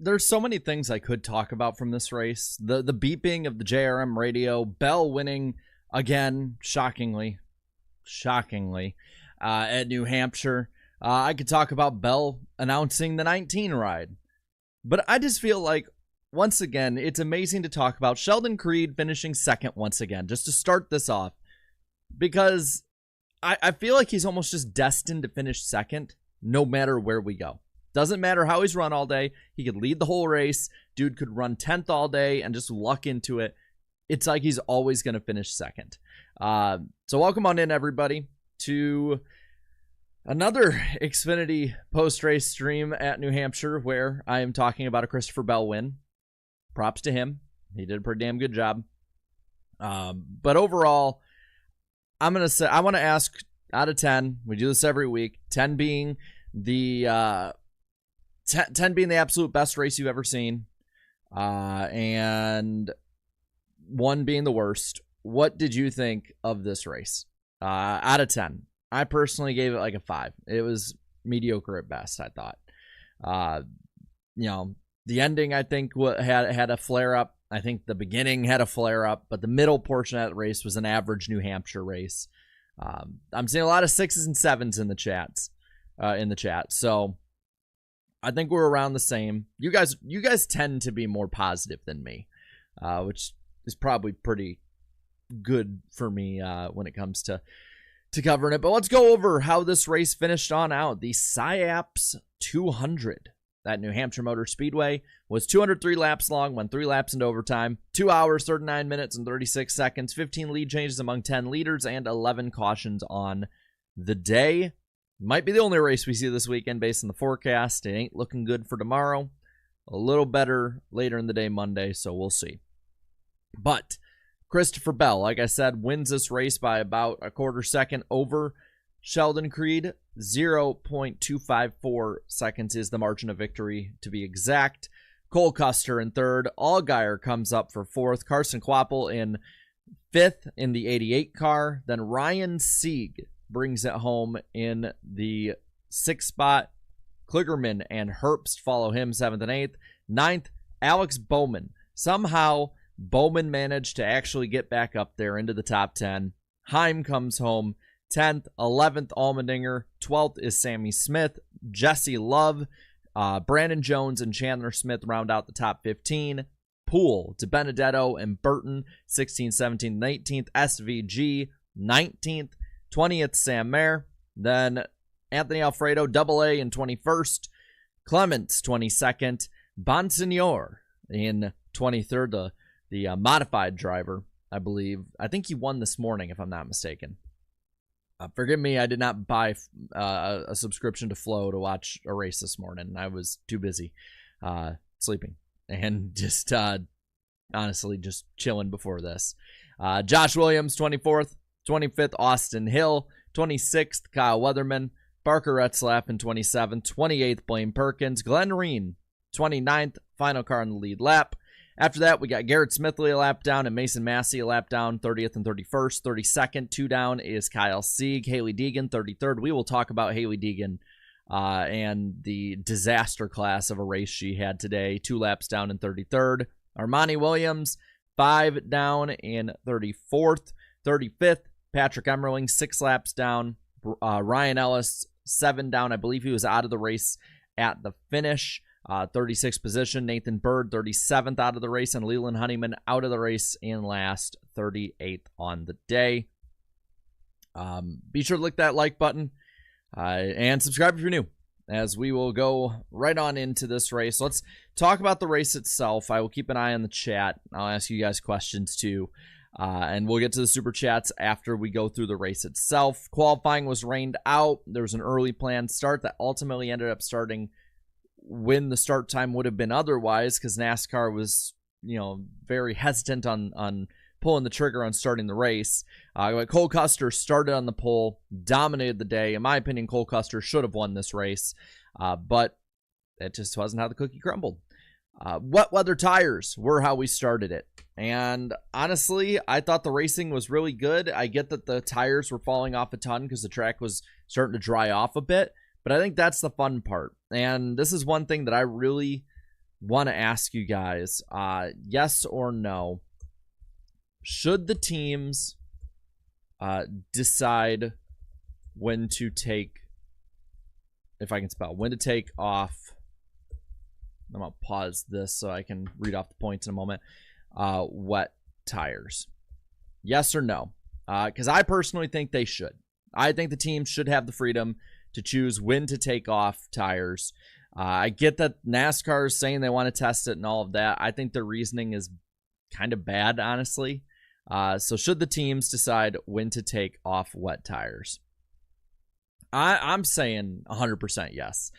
there's so many things I could talk about from this race. The beeping of the JRM radio, Bell winning again, shockingly, at New Hampshire. I could talk about Bell announcing the 19 ride. But I just feel like, once again, it's amazing to talk about Sheldon Creed finishing second once again, just to start this off. Because I feel like he's almost just destined to finish second, no matter where we go. Doesn't matter how he's run all day. He could lead the whole race. Dude could run 10th all day and just luck into it. It's like he's always going to finish second. So welcome on in, everybody, to another Xfinity post-race stream at New Hampshire, where I am talking about a Christopher Bell win. Props to him. He did a pretty damn good job. But overall, I want to ask out of 10. We do this every week. 10 being the 10 being the absolute best race you've ever seen, and 1 being the worst. What did you think of this race? Out of 10, I personally gave it like a 5. It was mediocre at best, I thought. The ending, I think, had a flare up. I think the beginning had a flare up, but the middle portion of that race was an average New Hampshire race. I'm seeing a lot of 6s and 7s in the chat. So I think we're around the same. You guys tend to be more positive than me, which is probably pretty good for me when it comes to covering it. But let's go over how this race finished on out. The SciAps 200 at New Hampshire Motor Speedway was 203 laps long, went 3 laps into overtime, 2 hours, 39 minutes, and 36 seconds, 15 lead changes among 10 leaders, and 11 cautions on the day. Might be the only race we see this weekend based on the forecast. It ain't looking good for tomorrow. A little better later in the day Monday, so we'll see. But Christopher Bell, like I said, wins this race by about a quarter second over Sheldon Creed. 0.254 seconds is the margin of victory, to be exact. Cole Custer in third. Allgaier comes up for fourth. Carson Kvapil in fifth in the 88 car. Then Ryan Sieg brings it home in the 6th spot. Kligerman and Herbst follow him 7th and 8th. 9th, Alex Bowman. Somehow, Bowman managed to actually get back up there into the top 10. Heim comes home 10th, 11th, Allmendinger. 12th is Sammy Smith. Jesse Love, Brandon Jones, and Chandler Smith round out the top 15. Poole, DiBenedetto, and Burton, 16th, 17th, and 18th. SVG, 19th. 20th, Sam Mayer. Then Anthony Alfredo, AA in 21st. Clements, 22nd. Bonsignor in 23rd, the modified driver, I believe. I think he won this morning, if I'm not mistaken. Forgive me, I did not buy a subscription to Flow to watch a race this morning. I was too busy sleeping and just honestly just chilling before this. Josh Williams, 24th. 25th, Austin Hill. 26th, Kyle Weatherman. Parker Retzlaff in 27th. 28th, Blaine Perkins. Glenn Reen, 29th. Final car on the lead lap. After that, we got Garrett Smithley a lap down and Mason Massey a lap down, 30th and 31st. 32nd, 2 down is Kyle Sieg. Haley Deegan, 33rd. We will talk about Haley Deegan and the disaster class of a race she had today. 2 laps down in 33rd. Armani Williams, 5 down in 34th. 35th, Patrick Emmerling, 6 laps down. Ryan Ellis, 7 down. I believe he was out of the race at the finish. 36th position. Nathan Bird, 37th out of the race. And Leland Honeyman out of the race in last, 38th on the day. Be sure to click that like button and subscribe if you're new, as we will go right on into this race. Let's talk about the race itself. I will keep an eye on the chat. I'll ask you guys questions too. And we'll get to the super chats after we go through the race itself. Qualifying was rained out. There was an early planned start that ultimately ended up starting when the start time would have been otherwise, because NASCAR was, very hesitant on pulling the trigger on starting the race. Cole Custer started on the pole, dominated the day. In my opinion, Cole Custer should have won this race, but it just wasn't how the cookie crumbled. Wet weather tires were how we started it. And honestly, I thought the racing was really good. I get that the tires were falling off a ton because the track was starting to dry off a bit, but I think that's the fun part. And this is one thing that I really want to ask you guys, yes or no, should the teams decide when to take, if I can spell, when to take off, I'm going to pause this so I can read off the points in a moment, wet tires? Yes or no? Because I personally think they should. I think the teams should have the freedom to choose when to take off tires. I get that NASCAR is saying they want to test it and all of that. I think their reasoning is kind of bad, honestly. So should the teams decide when to take off wet tires? I'm saying 100% yes.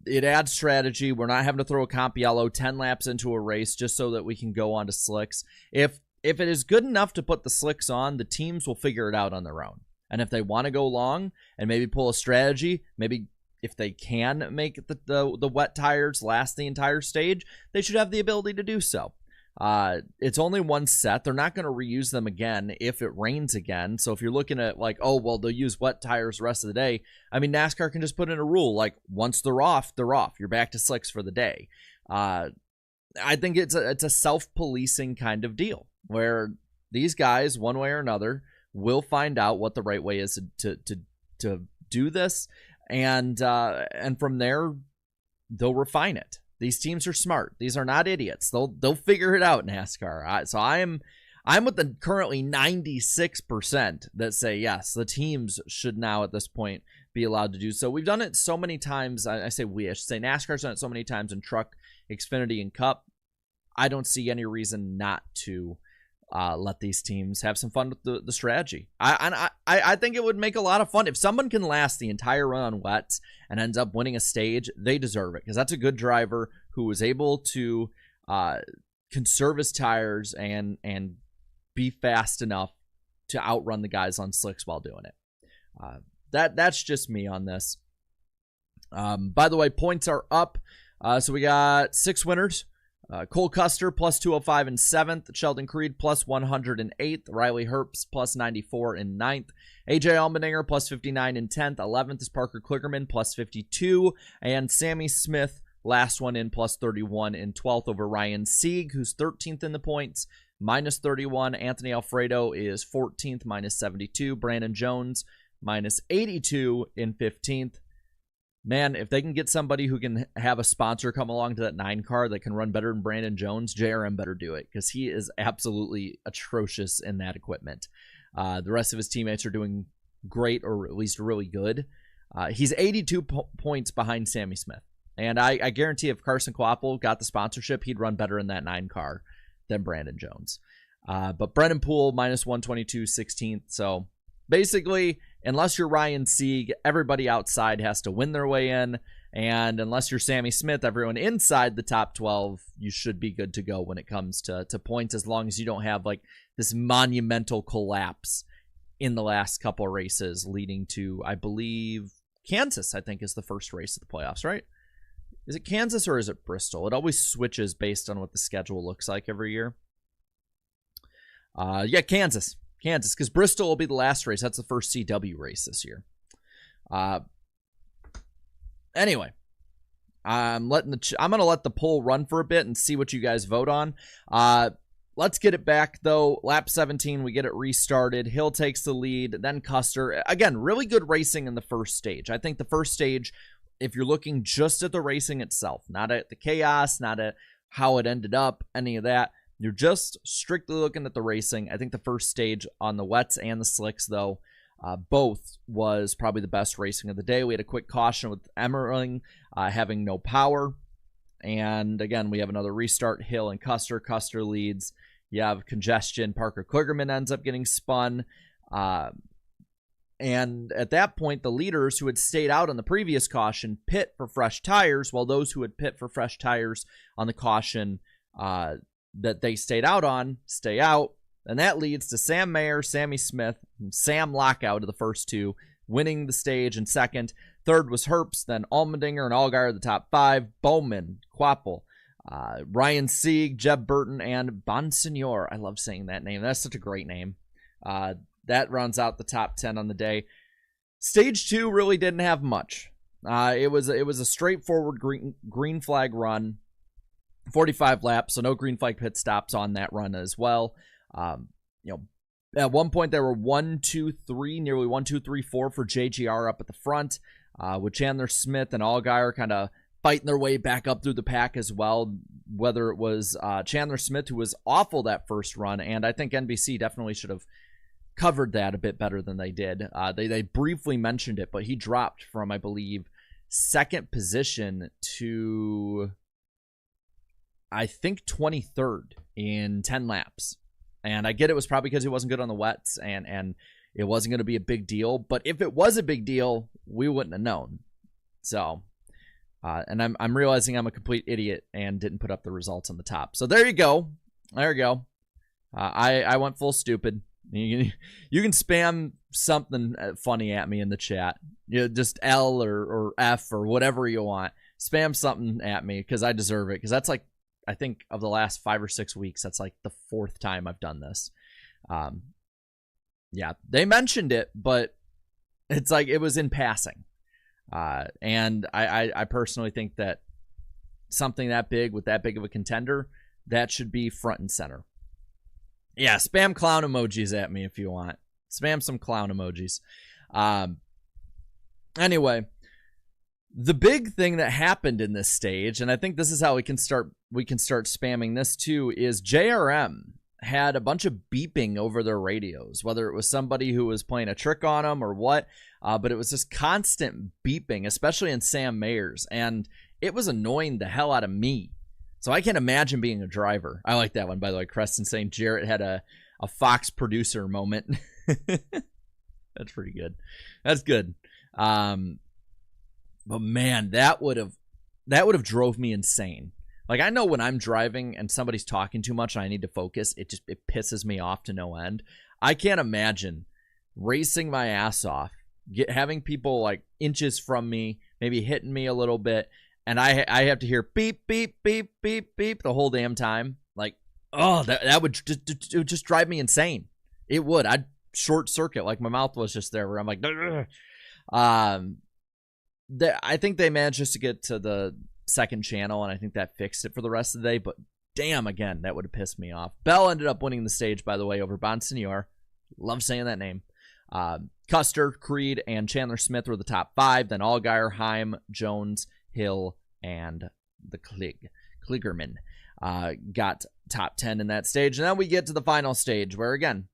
It adds strategy. We're not having to throw a comp yellow 10 laps into a race just so that we can go on to slicks. If it is good enough to put the slicks on, the teams will figure it out on their own. And if they want to go long and maybe pull a strategy, maybe if they can make the wet tires last the entire stage, they should have the ability to do so. It's only one set. They're not going to reuse them again if it rains again. So if you're looking at like, oh, well, they'll use wet tires the rest of the day. I mean, NASCAR can just put in a rule like once they're off, they're off. You're back to slicks for the day. I think it's a self-policing kind of deal where these guys, one way or another, will find out what the right way is to do this, and from there they'll refine it. These teams are smart. These are not idiots. They'll figure it out in NASCAR. So I'm with the currently 96% that say yes, the teams should now at this point be allowed to do so. We've done it so many times. I should say NASCAR's done it so many times in Truck, Xfinity, and Cup. I don't see any reason not to let these teams have some fun with the strategy. I think it would make a lot of fun. If someone can last the entire run on wets and ends up winning a stage, they deserve it because that's a good driver who was able to conserve his tires and be fast enough to outrun the guys on slicks while doing it. That's just me on this. By the way, points are up. So we got 6 winners. Cole Custer plus 205 in 7th, Sheldon Creed plus 100 in 8th, Riley Herbst plus 94 in 9th, AJ Allmendinger plus 59 in 10th, 11th is Parker Kligerman plus 52, and Sammy Smith, last one in, plus 31 in 12th over Ryan Sieg, who's 13th in the points, minus 31. Anthony Alfredo is 14th, minus 72. Brandon Jones, minus 82 in 15th. Man, if they can get somebody who can have a sponsor come along to that 9 car that can run better than Brandon Jones, JRM better do it because he is absolutely atrocious in that equipment. The rest of his teammates are doing great or at least really good. He's 82 points behind Sammy Smith. And I guarantee if Carson Kvapil got the sponsorship, he'd run better in that 9 car than Brandon Jones. But Brennan Poole, minus 122, 16th. So basically, unless you're Ryan Sieg, everybody outside has to win their way in. And unless you're Sammy Smith, everyone inside the top 12, you should be good to go when it comes to points, as long as you don't have like this monumental collapse in the last couple of races leading to, I believe, Kansas, I think, is the first race of the playoffs, right? Is it Kansas or is it Bristol? It always switches based on what the schedule looks like every year. Yeah, Kansas, because Bristol will be the last race. That's the first CW race this year. Anyway, I'm going to let the poll run for a bit and see what you guys vote on. Let's get it back, though. Lap 17, we get it restarted. Hill takes the lead, then Custer. Again, really good racing in the first stage. I think the first stage, if you're looking just at the racing itself, not at the chaos, not at how it ended up, any of that, you're just strictly looking at the racing. I think the first stage on the wets and the slicks, though, both was probably the best racing of the day. We had a quick caution with Emmerling having no power. And again, we have another restart. Hill and Custer. Custer leads. You have congestion. Parker Kligerman ends up getting spun. And at that point, the leaders who had stayed out on the previous caution pit for fresh tires, while those who had pit for fresh tires on the caution that they stayed out on stay out. And that leads to Sam Mayer, Sammy Smith, and Sam Lockout of the first two, winning the stage in second. Third was Herbst, then Allmendinger and Allgaier, the top 5. Bowman, Kvapil, Ryan Sieg, Jeb Burton, and Bonsignor. I love saying that name. That's such a great name. That rounds out the top 10 on the day. Stage 2 really didn't have much. It was a straightforward green flag run. 45 laps, so no green flag pit stops on that run as well. At one point there were 1, 2, 3, nearly 1, 2, 3, 4 for JGR up at the front, with Chandler Smith and Allgaier kind of fighting their way back up through the pack as well. Whether it was Chandler Smith, who was awful that first run, and I think NBC definitely should have covered that a bit better than they did. They briefly mentioned it, but he dropped from, I believe, second position to, I think, 23rd in 10 laps. And I get it was probably because he wasn't good on the wets and it wasn't going to be a big deal. But if it was a big deal, we wouldn't have known. So, and I'm realizing I'm a complete idiot and didn't put up the results on the top. So there you go. There you go. I went full stupid. You can spam something funny at me in the chat. Just L or F or whatever you want. Spam something at me because I deserve it. Because that's like, I think of the last 5 or 6 weeks, that's like the 4th time I've done this. Yeah, they mentioned it, but it's like it was in passing. And I personally think that something that big with that big of a contender, that should be front and center. Yeah, spam clown emojis at me if you want. Spam some clown emojis. Anyway, the big thing that happened in this stage, and I think this is how we can start spamming this too, is JRM had a bunch of beeping over their radios, whether it was somebody who was playing a trick on them or what, but it was just constant beeping, especially in Sam Mayer's, and it was annoying the hell out of me. So I can't imagine being a driver. I like that one, by the way. Creston saying Jarrett had a Fox producer moment. That's pretty good. That's good. But man, that would have drove me insane. Like, I know when I'm driving and somebody's talking too much and I need to focus, it pisses me off to no end. I can't imagine racing my ass off, having people like inches from me, maybe hitting me a little bit, and I have to hear beep, beep, beep, beep, beep the whole damn time. Like, oh, that would just drive me insane. It would. I'd short circuit, like my mouth was just there where I'm like, I think they managed just to get to the second channel, and I think that fixed it for the rest of the day, but damn, again, that would have pissed me off. Bell ended up winning the stage, by the way, over Bonsignor. Love saying that name. Custer, Creed, and Chandler Smith were the top 5, then Allgaier, Heim, Jones, Hill, and the Kligerman got top 10 in that stage. And then we get to the final stage where, again,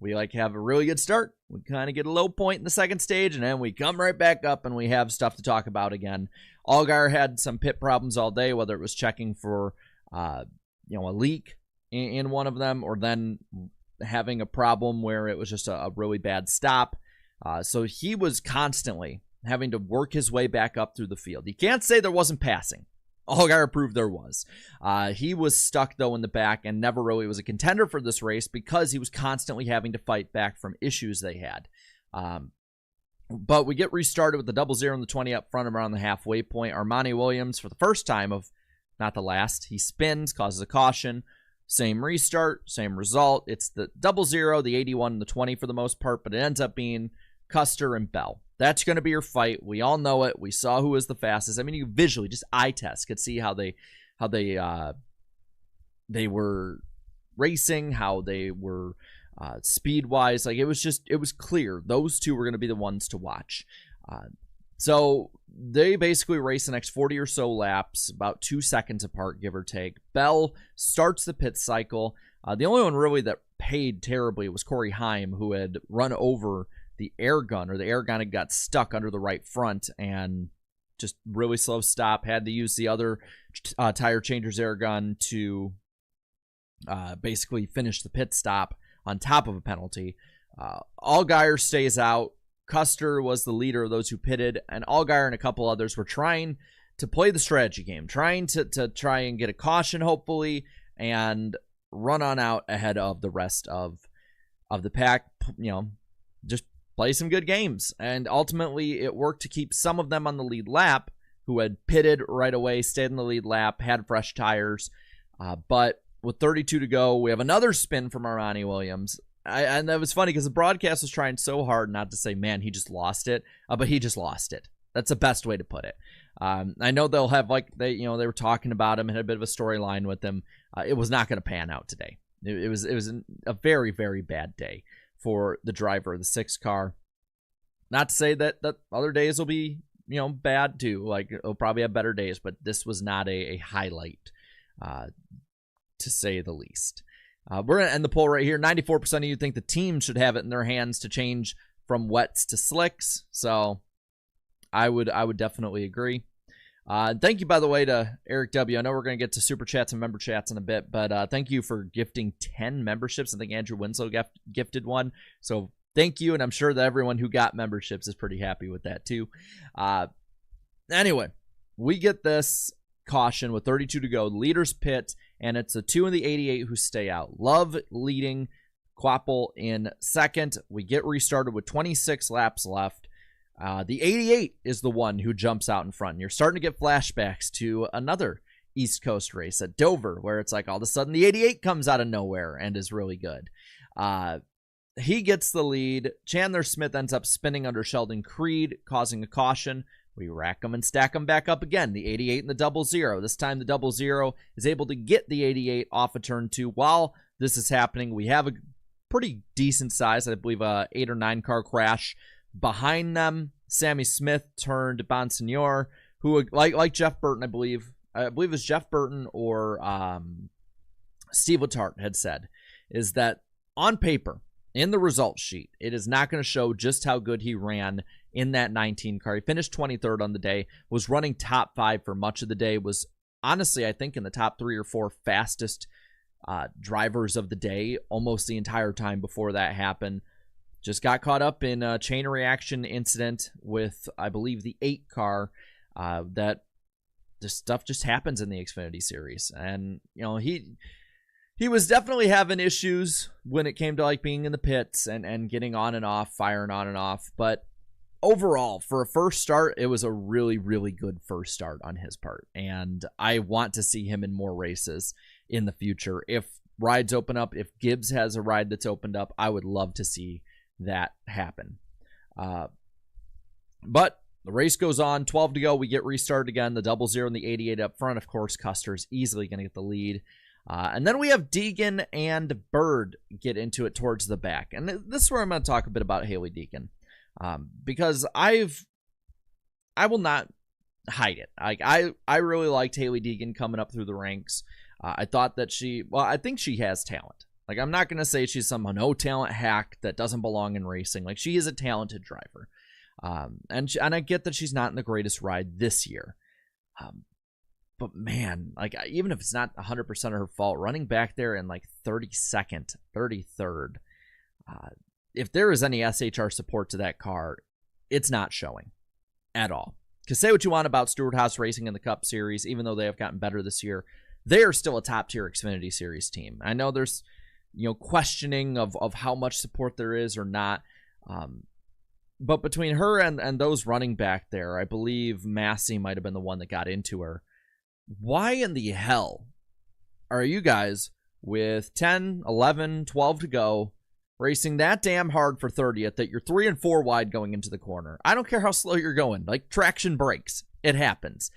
we like have a really good start. We kind of get a low point in the second stage, and then we come right back up and we have stuff to talk about again. Allgaier had some pit problems all day, whether it was checking for a leak in one of them, or then having a problem where it was just a really bad stop. So he was constantly having to work his way back up through the field. You can't say there wasn't passing. Allgaier proved there was. He was stuck, though, in the back and never really was a contender for this race because he was constantly having to fight back from issues they had. But we get restarted with the 00 and the 20 up front around the halfway point. Armani Williams, for the first time of not the last, he spins, causes a caution. Same restart, same result. It's the 00, the 81, and the 20 for the most part, but it ends up being Custer and Bell. That's going to be your fight. We all know it. We saw who was the fastest. I mean, you visually, just eye test, could see how they were racing, how they were speed-wise. Like, it was clear. Those two were going to be the ones to watch. So they basically race the next 40 or so laps, about 2 seconds apart, give or take. Bell starts the pit cycle. The only one really that paid terribly was Corey Heim, who had run over the air gun, or the air gun had got stuck under the right front and just really slow stop. Had to use the other tire changer's air gun to basically finish the pit stop on top of a penalty. Allgaier stays out. Custer was the leader of those who pitted, and Allgaier and a couple others were trying to play the strategy game, trying to try and get a caution, hopefully, and run on out ahead of the rest of the pack. Just play some good games. And ultimately, it worked to keep some of them on the lead lap who had pitted right away, stayed in the lead lap, had fresh tires. But with 32 to go, we have another spin from Armani Williams. And that was funny because the broadcast was trying so hard not to say, man, he just lost it. But he just lost it. That's the best way to put it. I know they'll have, like, they were talking about him and had a bit of a storyline with him. It was not going to pan out today. It was a very, very bad day for the driver of the 6 car. Not to say that other days will be, bad too. Like, it'll probably have better days, but this was not a highlight, to say the least. We're going to end the poll right here. 94% of you think the team should have it in their hands to change from wets to slicks. So I would definitely agree. Thank you, by the way, to Eric W. I know we're going to get to super chats and member chats in a bit, but thank you for gifting 10 memberships. I think Andrew Winslow gifted one. So thank you, and I'm sure that everyone who got memberships is pretty happy with that too. Anyway, we get this caution with 32 to go. Leaders pit, and it's the 2 in the 88 who stay out. Love leading, Quapple in second. We get restarted with 26 laps left. The 88 is the one who jumps out in front. And you're starting to get flashbacks to another East Coast race at Dover, where it's like all of a sudden the 88 comes out of nowhere and is really good. He gets the lead. Chandler Smith ends up spinning under Sheldon Creed, causing a caution. We rack them and stack them back up again. The 88 and the 00. This time the 00 is able to get the 88 off of turn 2. While this is happening, we have a pretty decent size, I believe, 8 or 9 car crash behind them. Sammy Smith turned Bonsignor, who, like Jeff Burton, I believe it was Jeff Burton or Steve Letarte had said, is that on paper, in the results sheet, it is not going to show just how good he ran in that 19 car. He finished 23rd on the day, was running top 5 for much of the day, was honestly, I think, in the top 3 or 4 fastest drivers of the day almost the entire time before that happened. Just got caught up in a chain reaction incident with, I believe, the 8 car. That this stuff just happens in the Xfinity Series. And, he was definitely having issues when it came to, like, being in the pits and getting on and off, firing on and off. But overall, for a first start, it was a really, really good first start on his part. And I want to see him in more races in the future. If rides open up, if Gibbs has a ride that's opened up, I would love to see that happen. But the race goes on. 12 to go. We get restarted again. The 00 and the 88 up front. Of course, Custer's easily going to get the lead. And then we have Deegan and Bird get into it towards the back. And this is where I'm going to talk a bit about Haley Deegan. Because I will not hide it. I really liked Haley Deegan coming up through the ranks. I thought that I think she has talent. Like, I'm not going to say she's some no-talent hack that doesn't belong in racing. Like, she is a talented driver. And I get that she's not in the greatest ride this year. But, man, like, even if it's not 100% of her fault, running back there in, like, 32nd, 33rd, if there is any SHR support to that car, it's not showing at all. Because say what you want about Stewart Haas Racing in the Cup Series, even though they have gotten better this year, they are still a top-tier Xfinity Series team. I know there's questioning of how much support there is or not. But between her and those running back there, I believe Massey might have been the one that got into her. Why in the hell are you guys with 10, 11, 12 to go racing that damn hard for 30th that you're 3 and 4 wide going into the corner? I don't care how slow you're going. Like, traction breaks. It happens.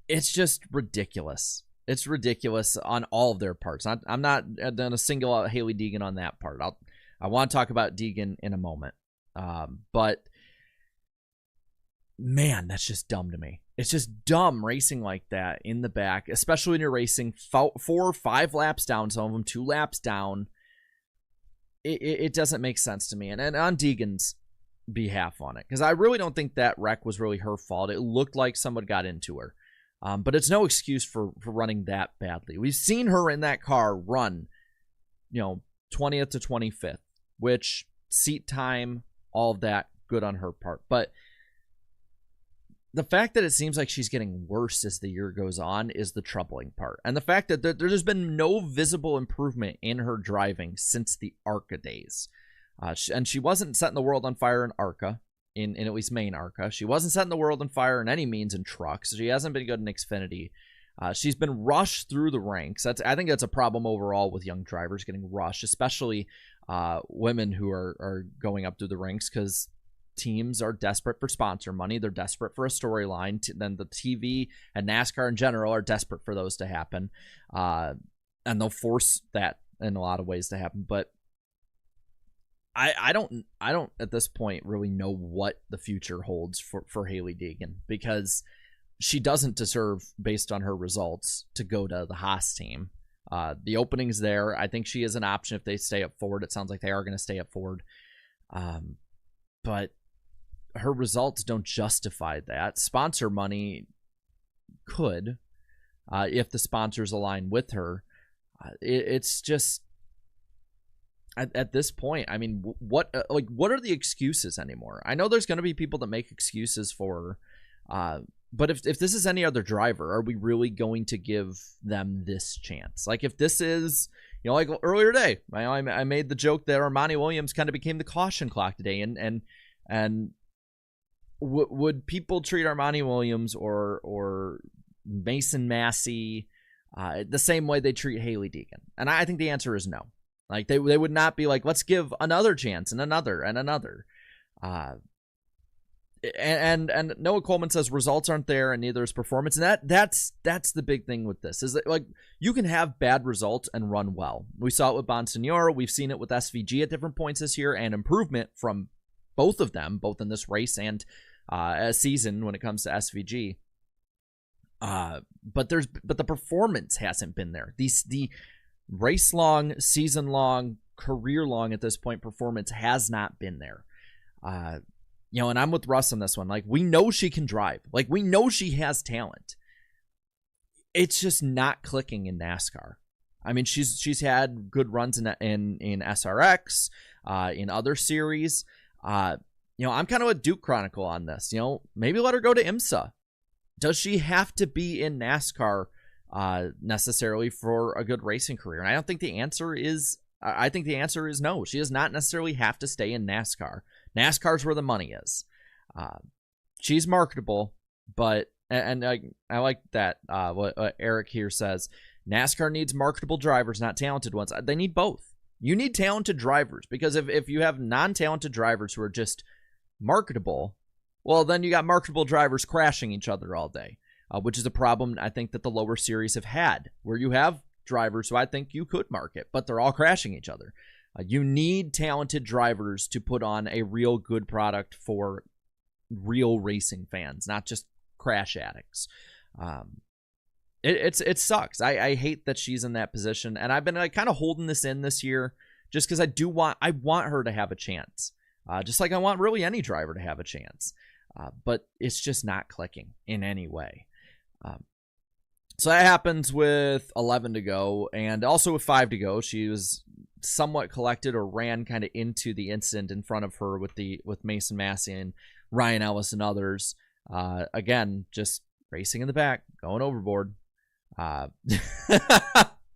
It's just ridiculous. It's ridiculous on all of their parts. I'm not going to single out Haley Deegan on that part. I want to talk about Deegan in a moment. But, man, that's just dumb to me. It's just dumb racing like that in the back, especially when you're racing 4 or 5 laps down, some of them 2 laps down. It doesn't make sense to me. And on Deegan's behalf on it, because I really don't think that wreck was really her fault. It looked like someone got into her. But it's no excuse for running that badly. We've seen her in that car run, 20th to 25th, which seat time, all of that, good on her part. But the fact that it seems like she's getting worse as the year goes on is the troubling part. And the fact that there's been no visible improvement in her driving since the ARCA days. And she wasn't setting the world on fire in ARCA. In at least main ARCA. She wasn't setting the world on fire in any means in trucks. She hasn't been good in Xfinity. She's been rushed through the ranks. I think that's a problem overall with young drivers getting rushed, especially women who are going up through the ranks, because teams are desperate for sponsor money. They're desperate for a storyline. Then the TV and NASCAR in general are desperate for those to happen. And they'll force that in a lot of ways to happen. But I don't at this point really know what the future holds for Hailie Deegan, because she doesn't deserve, based on her results, to go to the Haas team. The opening's there. I think she is an option if they stay at Ford. It sounds like they are going to stay at Ford. But her results don't justify that. Sponsor money could, if the sponsors align with her. It's just, at this point, I mean, what are the excuses anymore? I know there's going to be people that make excuses for her, but if this is any other driver, are we really going to give them this chance? Like, if this is, like earlier today, I made the joke that Armani Williams kind of became the caution clock today, and would people treat Armani Williams or Mason Massey the same way they treat Hailie Deegan? And I think the answer is no. Like, they would not be like, let's give another chance and another and another. And Noah Coleman says results aren't there, and neither is performance. And that's the big thing with this, is that, like, you can have bad results and run well. We saw it with Bonsignor. We've seen it with SVG at different points this year, and improvement from both of them, both in this race and a season when it comes to SVG. But the performance hasn't been there. The race long, season long, career long at this point performance has not been there. And I'm with Russ on this one. Like, we know she can drive. Like, we know she has talent. It's just not clicking in NASCAR. I mean, she's had good runs in SRX, in other series. I'm kind of a Duke Chronicle on this. Maybe let her go to IMSA. Does she have to be in NASCAR necessarily for a good racing career? And I don't think the answer is. I think the answer is no. She does not necessarily have to stay in NASCAR. NASCAR's where the money is. She's marketable, but and I like that what Eric here says. NASCAR needs marketable drivers, not talented ones. They need both. You need talented drivers, because if you have non-talented drivers who are just marketable, well, then you got marketable drivers crashing each other all day, which is a problem I think that the lower series have had, where you have drivers who I think you could market, but they're all crashing each other. You need talented drivers to put on a real good product for real racing fans, not just crash addicts. It sucks. I hate that she's in that position, and I've been kind of holding this in this year just because I want her to have a chance, just like I want really any driver to have a chance, but it's just not clicking in any way. So that happens with 11 to go, and also with 5 to go. She was somewhat collected, or ran kind of into the incident in front of her with Mason Massey and Ryan Ellis and others. Again, just racing in the back, going overboard.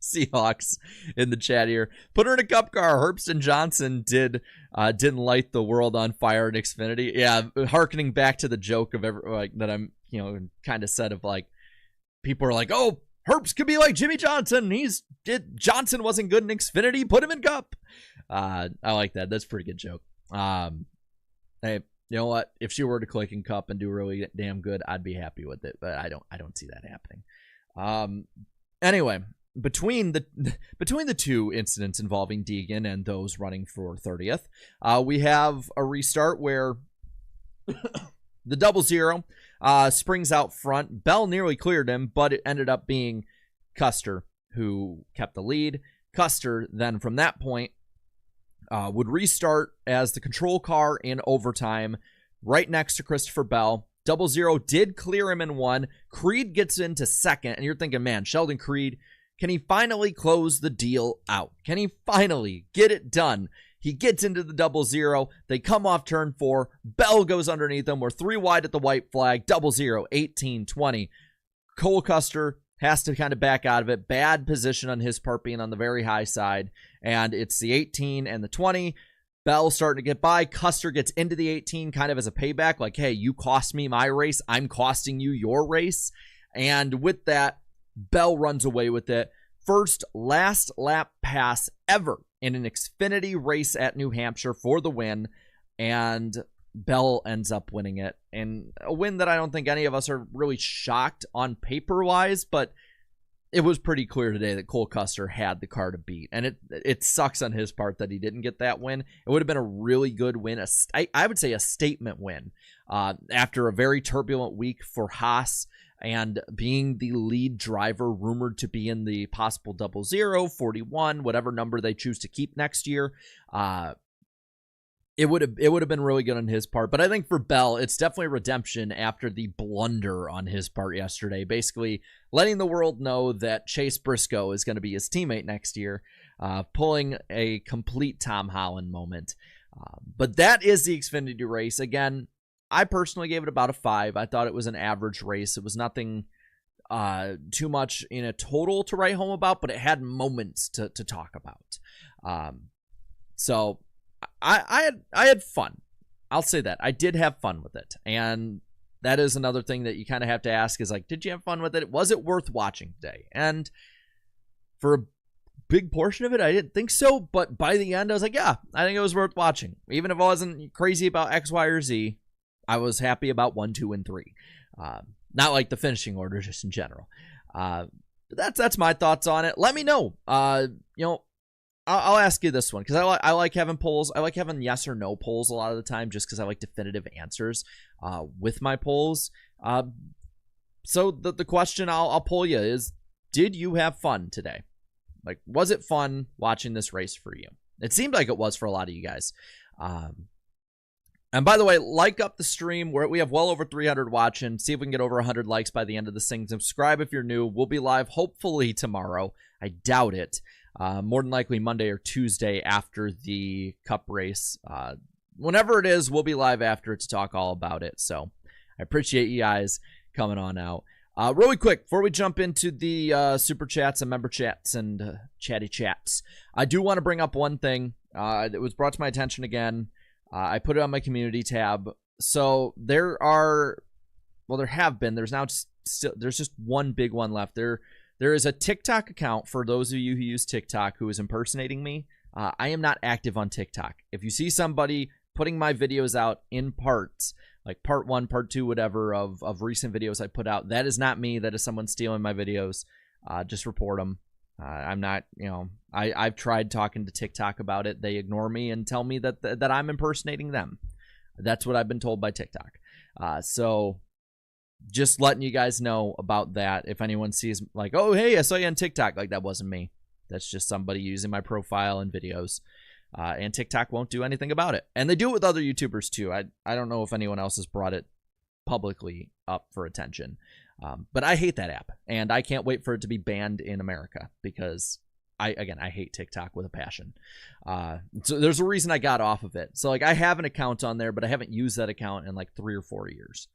Seahawks in the chat here. Put her in a cup car. Herbst and Johnson didn't light the world on fire in Xfinity. Yeah, hearkening back to the joke of that I'm kind of said of like, people are like, oh, Herbst could be like Jimmy Johnson. Johnson wasn't good in Xfinity. Put him in Cup. I like that. That's a pretty good joke. Hey, you know what? If she were to click in Cup and do really damn good, I'd be happy with it. But I don't see that happening. Anyway, between the two incidents involving Deegan and those running for 30th, we have a restart where the 00 springs out front. Bell nearly cleared him, but it ended up being Custer who kept the lead. Custer then from that point would restart as the control car in overtime right next to Christopher Bell. 00 did clear him in one. Creed gets into second, and you're thinking, man, Sheldon Creed, can he finally close the deal out? Can he finally get it done? He gets into the 00. They come off turn 4. Bell goes underneath them. We're 3 wide at the white flag. 00, 18-20. Cole Custer has to kind of back out of it. Bad position on his part, being on the very high side. And it's the 18 and the 20. Bell starting to get by. Custer gets into the 18 kind of as a payback. Like, hey, you cost me my race. I'm costing you your race. And with that, Bell runs away with it. First last lap pass ever in an Xfinity race at New Hampshire for the win. And Bell ends up winning it, and a win that I don't think any of us are really shocked on paper-wise, but it was pretty clear today that Cole Custer had the car to beat, and it sucks on his part that he didn't get that win. It would have been a really good win. I would say a statement win after a very turbulent week for Haas, and being the lead driver, rumored to be in the possible 00, 41, whatever number they choose to keep next year. It would have been really good on his part. But I think for Bell, it's definitely redemption after the blunder on his part yesterday, basically letting the world know that Chase Briscoe is going to be his teammate next year, pulling a complete Tom Holland moment. But that is the Xfinity race. Again, I personally gave it about a 5. I thought it was an average race. It was nothing too much in a total to write home about, but it had moments to talk about. So I had fun. I'll say that. I did have fun with it. And that is another thing that you kind of have to ask is, like, did you have fun with it? Was it worth watching today? And for a big portion of it, I didn't think so. But by the end, I was like, yeah, I think it was worth watching. Even if I wasn't crazy about X, Y, or Z, I was happy about 1, 2, and 3. Not like the finishing order, just in general. But that's my thoughts on it. Let me know. I'll ask you this one, because I like having polls. I like having yes or no polls a lot of the time, just because I like definitive answers with my polls. So the question I'll poll you is, did you have fun today? Like, was it fun watching this race for you? It seemed like it was for a lot of you guys. And by the way, like up the stream. We have well over 300 watching. See if we can get over 100 likes by the end of this thing. Subscribe if you're new. We'll be live hopefully tomorrow. I doubt it. More than likely Monday or Tuesday after the Cup race. Whenever it is, we'll be live after to talk all about it. So I appreciate you guys coming on out. Really quick, before we jump into the super chats and member chats and chatty chats, I do want to bring up one thing. It was brought to my attention again. I put it on my community tab. So there have been. There's just one big one left. There is a TikTok account for those of you who use TikTok who is impersonating me. I am not active on TikTok. If you see somebody putting my videos out in parts, like part 1, part 2, whatever, of recent videos I put out, that is not me. That is someone stealing my videos. Just report them. I'm not, I've tried talking to TikTok about it. They ignore me and tell me that I'm impersonating them. That's what I've been told by TikTok. So just letting you guys know about that. If anyone sees, like, oh, hey, I saw you on TikTok, like, that wasn't me. That's just somebody using my profile and videos. And TikTok won't do anything about it. And they do it with other YouTubers too. I don't know if anyone else has brought it publicly up for attention. But I hate that app, and I can't wait for it to be banned in America, because I hate TikTok with a passion. So there's a reason I got off of it. So, like, I have an account on there, but I haven't used that account in like 3 or 4 years.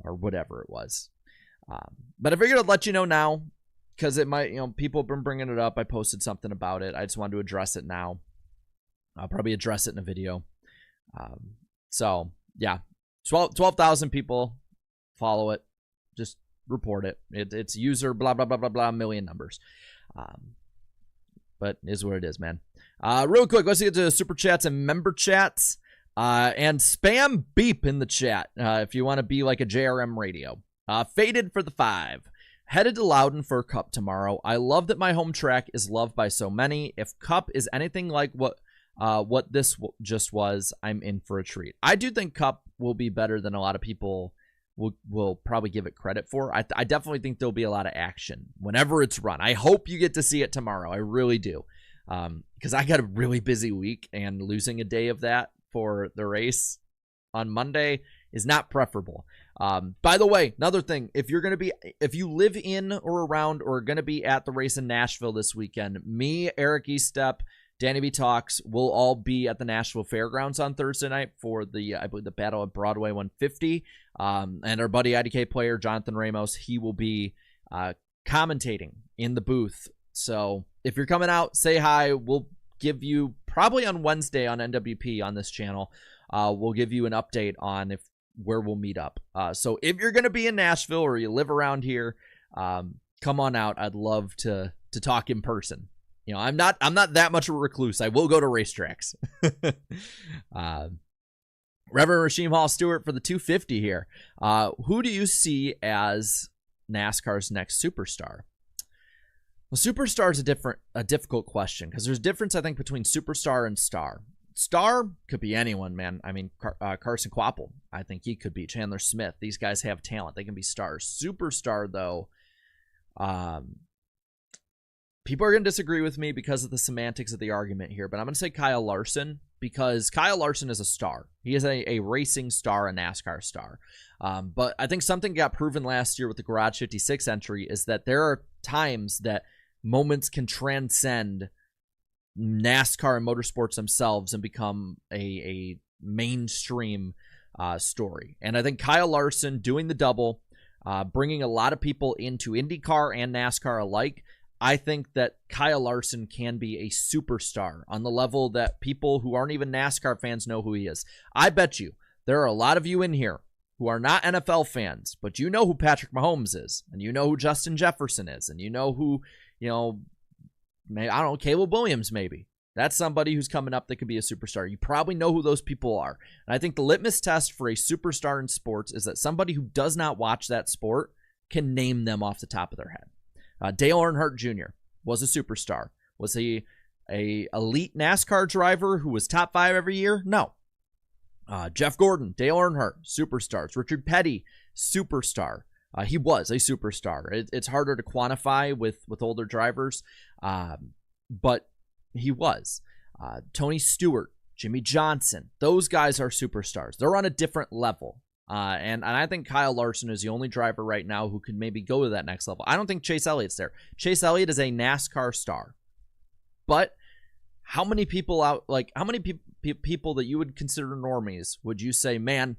Or whatever it was. But I figured I'd let you know now, because it might, people have been bringing it up. I posted something about it. I just wanted to address it now. I'll probably address it in a video. So, yeah. 12,000 people follow it. Just report it. It's user blah, blah, blah, blah, blah, million numbers. But it is what it is, man. Real quick, let's get to super chats and member chats. And spam beep in the chat if you want to be like a JRM radio. Faded for the 5. Headed to Loudon for Cup tomorrow. I love that my home track is loved by so many. If Cup is anything like what this just was, I'm in for a treat. I do think Cup will be better than a lot of people will probably give it credit for. I definitely think there'll be a lot of action whenever it's run. I hope you get to see it tomorrow. I really do. Because I got a really busy week, and losing a day of that for the race on Monday is not preferable. By the way, another thing, if you live in or around or are going to be at the race in Nashville this weekend, me, Eric Estep, Danny B Talks will all be at the Nashville Fairgrounds on Thursday night for I believe the Battle of Broadway 150. And our buddy IDK player, Jonathan Ramos, he will be commentating in the booth. So if you're coming out, say hi. We'll give you probably on Wednesday on NWP on this channel. We'll give you an update on where we'll meet up. So if you're going to be in Nashville or you live around here, come on out. I'd love to talk in person. I'm not that much of a recluse. I will go to racetracks. Reverend Rasheem Hall Stewart for the 250 here. Who do you see as NASCAR's next superstar? Well, superstar is a difficult question because there's a difference, I think, between superstar and star. Star could be anyone, man. I mean, Carson Kvapil, I think he could be. Chandler Smith. These guys have talent. They can be stars. Superstar, though, people are going to disagree with me because of the semantics of the argument here, but I'm going to say Kyle Larson because Kyle Larson is a star. He is a racing star, a NASCAR star. But I think something got proven last year with the Garage 56 entry is that there are times that moments can transcend NASCAR and motorsports themselves and become a mainstream story. And I think Kyle Larson doing the double, bringing a lot of people into IndyCar and NASCAR alike, I think that Kyle Larson can be a superstar on the level that people who aren't even NASCAR fans know who he is. I bet you there are a lot of you in here who are not NFL fans, but you know who Patrick Mahomes is, and you know who Justin Jefferson is, and you know who, I don't know, Caleb Williams maybe. That's somebody who's coming up that could be a superstar. You probably know who those people are. And I think the litmus test for a superstar in sports is that somebody who does not watch that sport can name them off the top of their head. Dale Earnhardt Jr. was a superstar. Was he a elite NASCAR driver who was top 5 every year? No. Jeff Gordon, Dale Earnhardt, superstars. Richard Petty, superstar. He was a superstar. It's harder to quantify with older drivers, but he was. Tony Stewart, Jimmy Johnson, those guys are superstars. They're on a different level. And I think Kyle Larson is the only driver right now who can maybe go to that next level. I don't think Chase Elliott's there. Chase Elliott is a NASCAR star. But how many people people that you would consider normies would you say, man,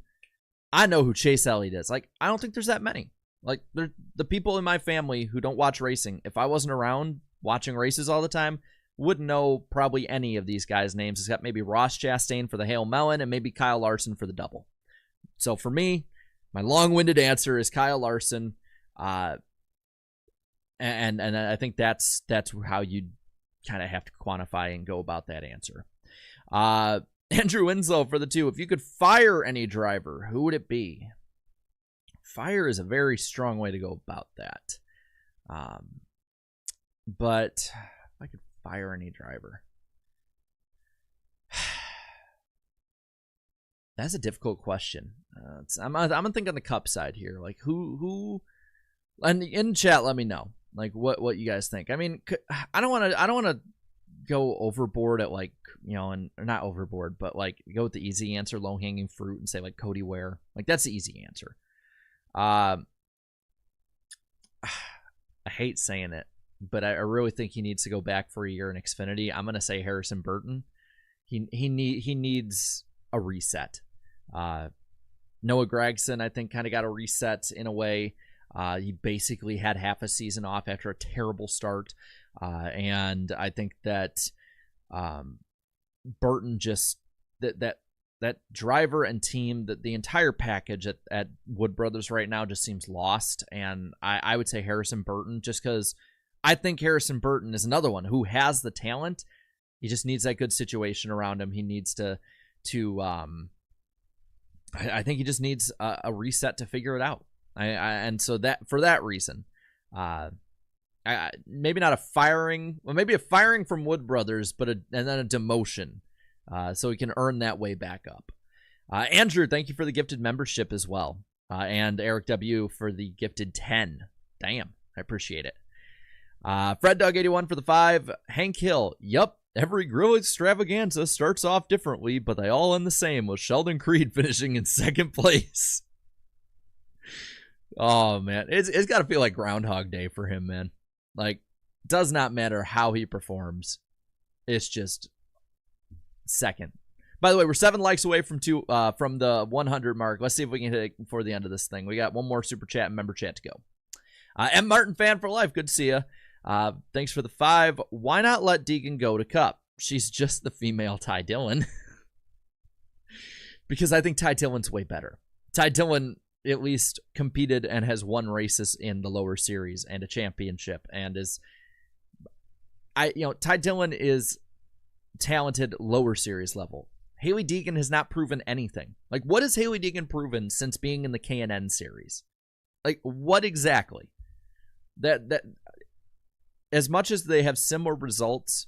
I know who Chase Elliott is? Like, I don't think there's that many. Like, the people in my family who don't watch racing, if I wasn't around watching races all the time, wouldn't know probably any of these guys' names except maybe Ross Chastain for the Hail Melon and maybe Kyle Larson for the double. So for me, my long-winded answer is Kyle Larson, and I think that's how you kind of have to quantify and go about that answer. Andrew Winslow for the 2. If you could fire any driver, who would it be? Fire is a very strong way to go about that. But if I could fire any driver, that's a difficult question. I'm gonna think on the Cup side here. Like who, and in chat, let me know like what you guys think. I mean, I don't want to go overboard at and not overboard, but like go with the easy answer, low hanging fruit, and say like Cody Ware. Like that's the easy answer. I hate saying it, but I really think he needs to go back for a year in Xfinity. I'm gonna say Harrison Burton. He needs a reset. Noah Gragson, I think, kind of got a reset in a way. He basically had half a season off after a terrible start. And I think that Burton just, that driver and team, that the entire package at Wood Brothers right now just seems lost. And I would say Harrison Burton, just because I think Harrison Burton is another one who has the talent. He just needs that good situation around him. He needs to I think he just needs a reset to figure it out. And so that for that reason, maybe not a firing, well, maybe a firing from Wood Brothers, but and then a demotion, so he can earn that way back up. Andrew, thank you for the gifted membership as well, and Eric W for the gifted 10. Damn, I appreciate it. Fred Dog 81 for the 5. Hank Hill, yup. Every grill extravaganza starts off differently, but they all end the same, with Sheldon Creed finishing in 2nd place. Oh, man. It's got to feel like Groundhog Day for him, man. Like, does not matter how he performs. It's just second. By the way, we're 7 likes away from the 100 mark. Let's see if we can hit it before the end of this thing. We got one more super chat and member chat to go. M. Martin fan for life. Good to see you. Thanks for the 5. Why not let Deegan go to Cup? She's just the female Ty Dillon. Because I think Ty Dillon's way better. Ty Dillon at least competed and has won races in the lower series and a championship, and Ty Dillon is talented lower series level. Hailie Deegan has not proven anything. Like, what has Hailie Deegan proven since being in the K&N series? Like, what exactly? That as much as they have similar results,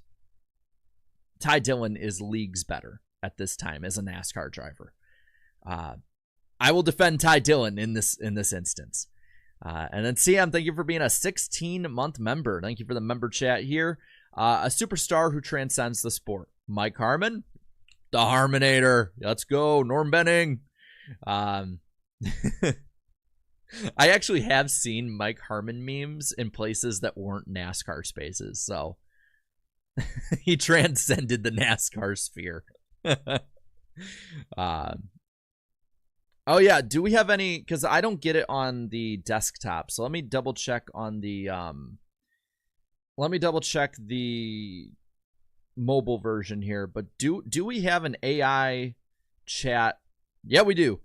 Ty Dillon is leagues better at this time as a NASCAR driver. I will defend Ty Dillon in this instance. And then CM, thank you for being a 16-month member. Thank you for the member chat here. A superstar who transcends the sport. Mike Harmon, the Harmonator. Let's go, Norm Benning. I actually have seen Mike Harmon memes in places that weren't NASCAR spaces, so he transcended the NASCAR sphere. Oh yeah, do we have any, because I don't get it on the desktop, so let me double check on the mobile version here. But do we have an AI chat? Yeah, we do.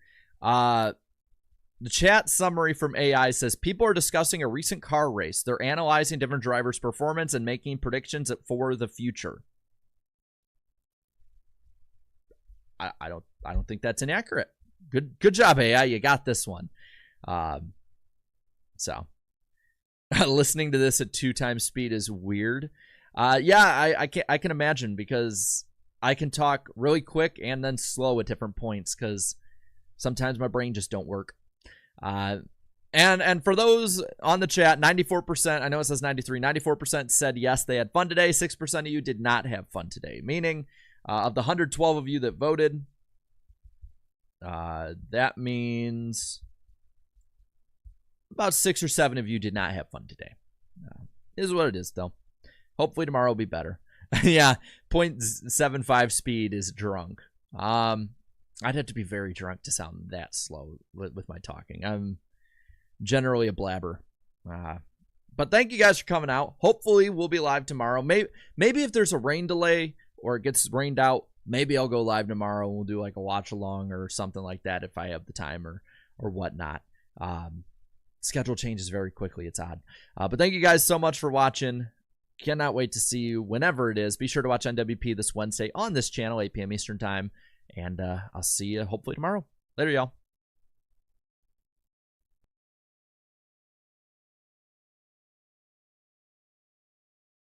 The chat summary from AI says people are discussing a recent car race. They're analyzing different drivers' performance and making predictions for the future. I don't think that's inaccurate. Good job, AI. You got this one. So listening to this at 2 times speed is weird. Yeah, I can imagine, because I can talk really quick and then slow at different points because sometimes my brain just don't work. And for those on the chat, 94%, I know it says 93, 94% said yes, they had fun today. 6% of you did not have fun today, meaning of the 112 of you that voted, that means about 6 or 7 of you did not have fun today. Is what it is, though. Hopefully tomorrow will be better. Yeah, 0.75 speed is drunk. I'd have to be very drunk to sound that slow with my talking. I'm generally a blabber. But thank you guys for coming out. Hopefully we'll be live tomorrow. Maybe if there's a rain delay or it gets rained out, maybe I'll go live tomorrow and we'll do like a watch along or something like that if I have the time or whatnot. Schedule changes very quickly. It's odd. But thank you guys so much for watching. Cannot wait to see you whenever it is. Be sure to watch NWP this Wednesday on this channel, 8 p.m. Eastern Time. And I'll see you hopefully tomorrow. Later, y'all.